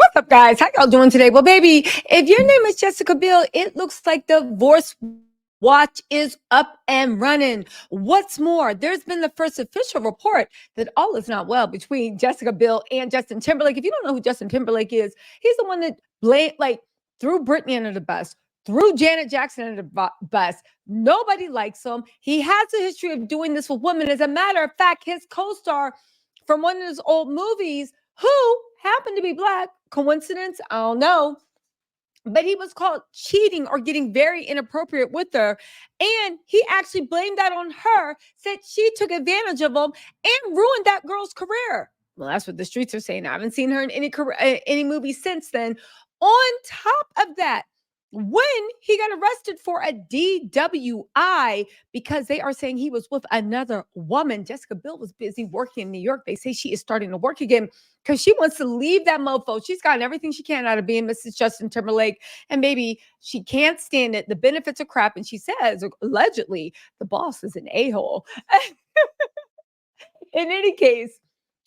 What's up, guys? How y'all doing today? Well, baby, if your name is Jessica Biel, it looks like the divorce watch is up and running. What's more, there's been the first official report that all is not well between Jessica Biel and Justin Timberlake. If you don't know who Justin Timberlake is, he's the one that threw Britney under the bus, threw Janet Jackson under the bus. Nobody likes him. He has a history of doing this with women. As a matter of fact, his co-star from one of his old movies, who happened to be black, coincidence? I don't know. But he was caught cheating or getting very inappropriate with her. And he actually blamed that on her, said she took advantage of him and ruined that girl's career. Well, that's what the streets are saying. I haven't seen her in any movie since then. On top of that, when he got arrested for a DWI because they are saying he was with another woman. Jessica Biel was busy working in New York. They say she is starting to work again because she wants to leave that mofo. She's gotten everything she can out of being Mrs. Justin Timberlake, and maybe she can't stand it. The benefits are crap, and she says, allegedly, the boss is an a-hole. In any case,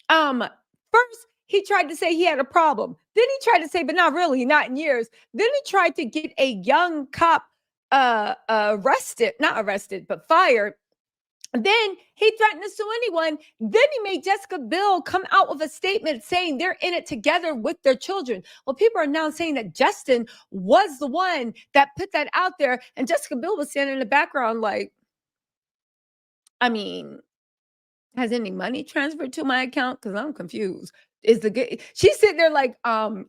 first, he tried to say he had a problem. Then he tried to say, but not really, not in years. Then he tried to get a young cop not arrested, but fired. Then he threatened to sue anyone. Then he made Jessica Biel come out with a statement saying they're in it together with their children. Well, people are now saying that Justin was the one that put that out there. And Jessica Biel was standing in the background like, I mean, has any money transferred to my account? Because I'm confused. She's sitting there like,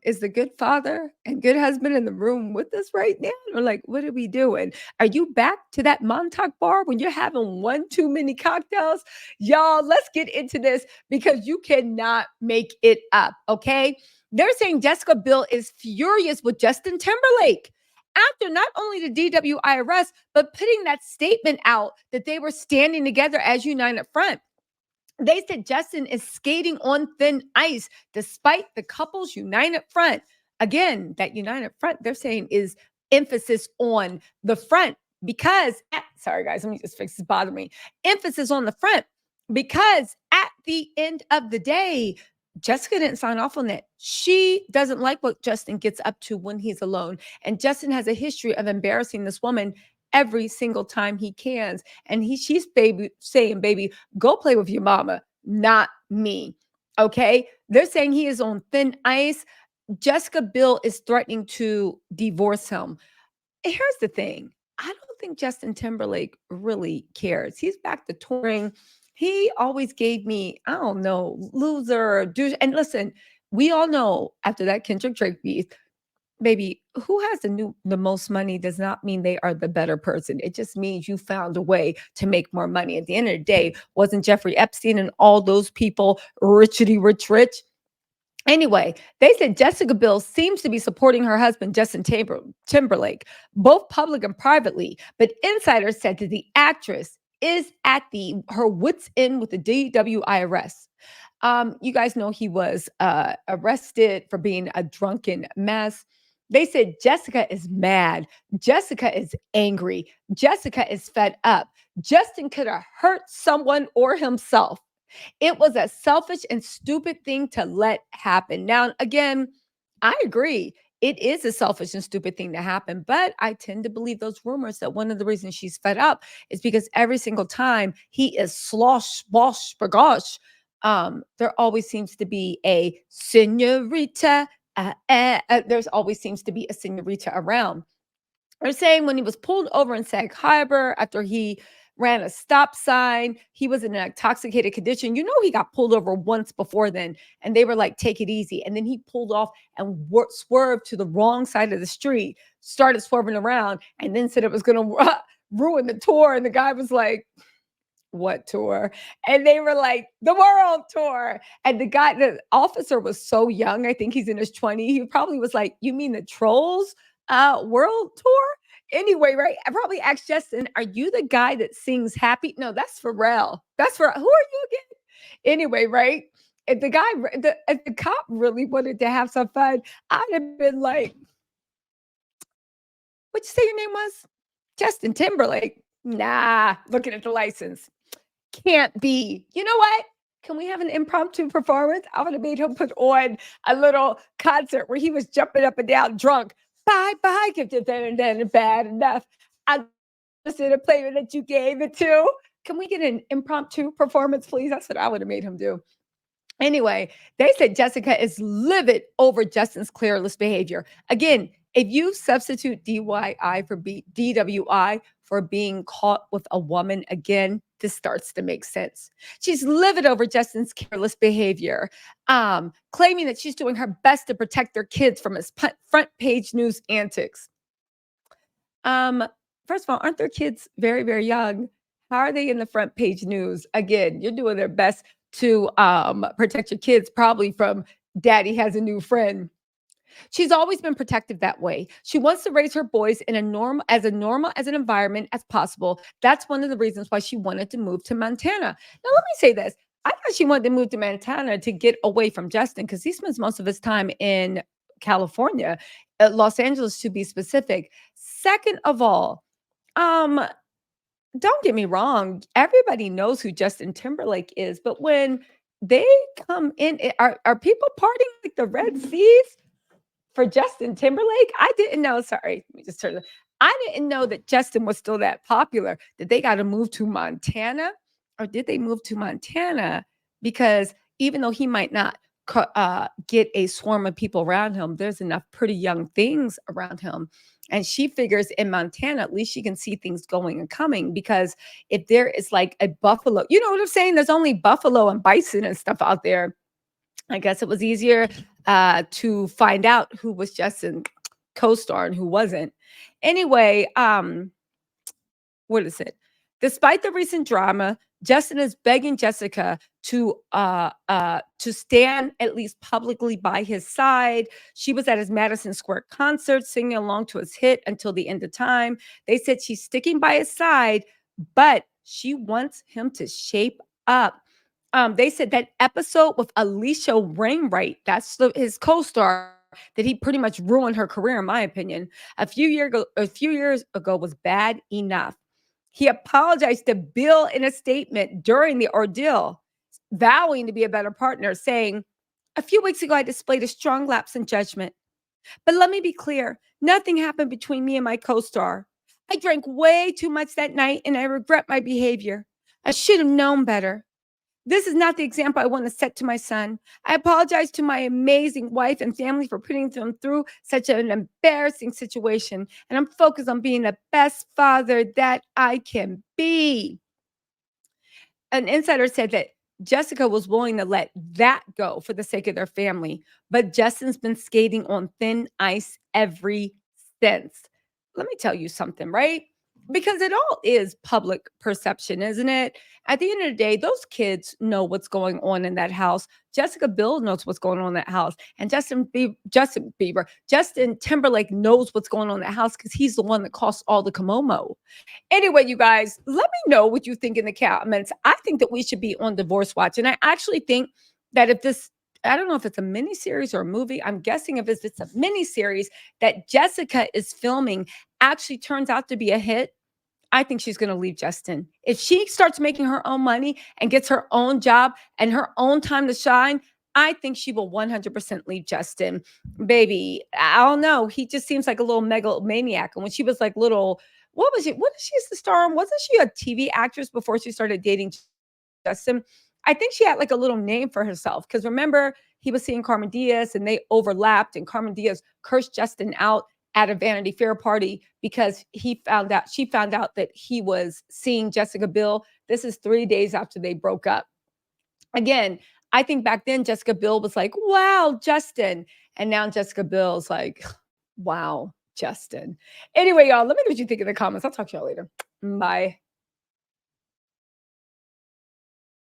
is the good father and good husband in the room with us right now? Or like, what are we doing? Are you back to that Montauk bar when you're having one too many cocktails? Y'all, let's get into this because you cannot make it up, okay? They're saying Jessica Biel is furious with Justin Timberlake after not only the DWI arrest, but putting that statement out that they were standing together as united front. They said Justin is skating on thin ice despite the couple's united front. Again, that united front, they're saying, is emphasis on the front because, sorry guys, let me just fix this, bothering me. Emphasis on the front because at the end of the day, Jessica didn't sign off on that. She doesn't like what Justin gets up to when he's alone. And Justin has a history of embarrassing this woman every single time he can. And she's saying, baby, go play with your mama, not me. Okay. They're saying he is on thin ice. Jessica Biel is threatening to divorce him. Here's the thing. I don't think Justin Timberlake really cares. He's back to touring. He always gave me, I don't know, loser, douche. And listen, we all know after that Kendrick Drake beef, baby, who has the most money does not mean they are the better person. It just means you found a way to make more money. At the end of the day, wasn't Jeffrey Epstein and all those people richity rich? Anyway, they said Jessica Biel seems to be supporting her husband, Justin Timberlake, both public and privately. But insiders said that the actress is at her wits' end with the DWI arrest. You guys know he was arrested for being a drunken mess. They said Jessica is mad. Jessica is angry. Jessica is fed up. Justin could have hurt someone or himself. It was a selfish and stupid thing to let happen. Now, again, I agree. It is a selfish and stupid thing to happen, but I tend to believe those rumors that one of the reasons she's fed up is because every single time he is slosh, bosh, bagosh, there always seems to be a senorita. There's always seems to be a senorita around. They're saying when he was pulled over in Sag Harbor after he ran a stop sign, he was in an intoxicated condition. You know, he got pulled over once before then, and they were like, take it easy. And then he pulled off and swerved to the wrong side of the street, started swerving around, and then said it was going to ruin the tour. And the guy was like, what tour? And they were like, the world tour. And the officer was so young. I think he's in his 20s. He probably was like, you mean the Trolls world tour? Anyway, right? I probably asked Justin, are you the guy that sings happy? No, that's Pharrell. Who are you again? Anyway, right? If the cop really wanted to have some fun, I'd have been like, what'd you say your name was? Justin Timberlake. Nah, looking at the license. Can't be. You know what? Can we have an impromptu performance? I would have made him put on a little concert where he was jumping up and down drunk. Bye bye, gift it bad enough. I listened to play that you gave it to. Can we get an impromptu performance, please? That's what I would have made him do. Anyway, they said Jessica is livid over Justin's careless behavior. Again, if you substitute DYI for DWI for being caught with a woman again, this starts to make sense. She's livid over Justin's careless behavior, claiming that she's doing her best to protect their kids from his front page news antics. First of all, aren't their kids very, very young? How are they in the front page news? Again, you're doing their best to protect your kids, probably from daddy has a new friend. She's always been protective that way. She wants to raise her boys in a normal as an environment as possible. That's one of the reasons why she wanted to move to Montana. Now, let me say this. I thought she wanted to move to Montana to get away from Justin because he spends most of his time in California, Los Angeles to be specific. Second of all, um, don't get me wrong, everybody knows who Justin Timberlake is, but when they come in, are people partying like the Red Seas for Justin Timberlake? I didn't know. Sorry, let me just turn it. I didn't know that Justin was still that popular. Did they got to move to Montana, or did they move to Montana because even though he might not get a swarm of people around him, there's enough pretty young things around him. And she figures in Montana, at least she can see things going and coming, because if there is like a buffalo, you know what I'm saying? There's only buffalo and bison and stuff out there. I guess it was easier to find out who was Justin co-star and who wasn't. Anyway, what is it? Despite the recent drama, Justin is begging Jessica to stand at least publicly by his side. She was at his Madison Square concert singing along to his hit Until the End of Time. They said she's sticking by his side, but she wants him to shape up. They said that episode with Alicia Wainwright, that's his co-star, that he pretty much ruined her career, in my opinion. A few years ago was bad enough. He apologized to Biel in a statement during the ordeal, vowing to be a better partner, saying, "A few weeks ago, I displayed a strong lapse in judgment. But let me be clear, nothing happened between me and my co-star. I drank way too much that night and I regret my behavior. I should have known better. This is not the example I want to set to my son. I apologize to my amazing wife and family for putting them through such an embarrassing situation, and I'm focused on being the best father that I can be." An insider said that Jessica was willing to let that go for the sake of their family, but Justin's been skating on thin ice ever since. Let me tell you something, right? Because it all is public perception, isn't it? At the end of the day, those kids know what's going on in that house. Jessica Biel knows what's going on in that house. And Justin Timberlake knows what's going on in that house because he's the one that caused all the kamomo. Anyway, you guys, let me know what you think in the comments. I think that we should be on Divorce Watch. And I actually think that if this, I don't know if it's a mini series or a movie, I'm guessing if it's a mini series that Jessica is filming actually turns out to be a hit, I think she's going to leave Justin. If she starts making her own money and gets her own job and her own time to shine, I think she will 100% leave Justin. Baby, I don't know. He just seems like a little megalomaniac. And when she was like little, what was she? What did she used to star on? Wasn't she a TV actress before she started dating Justin? I think she had like a little name for herself, because remember, he was seeing Carmen Diaz and they overlapped, and Carmen Diaz cursed Justin out at a Vanity Fair party because she found out that he was seeing Jessica Biel. This is 3 days after they broke up. Again, I think back then Jessica Biel was like, "Wow, Justin." And now Jessica Biel's like, "Wow, Justin." Anyway, y'all, let me know what you think in the comments. I'll talk to y'all later. Bye.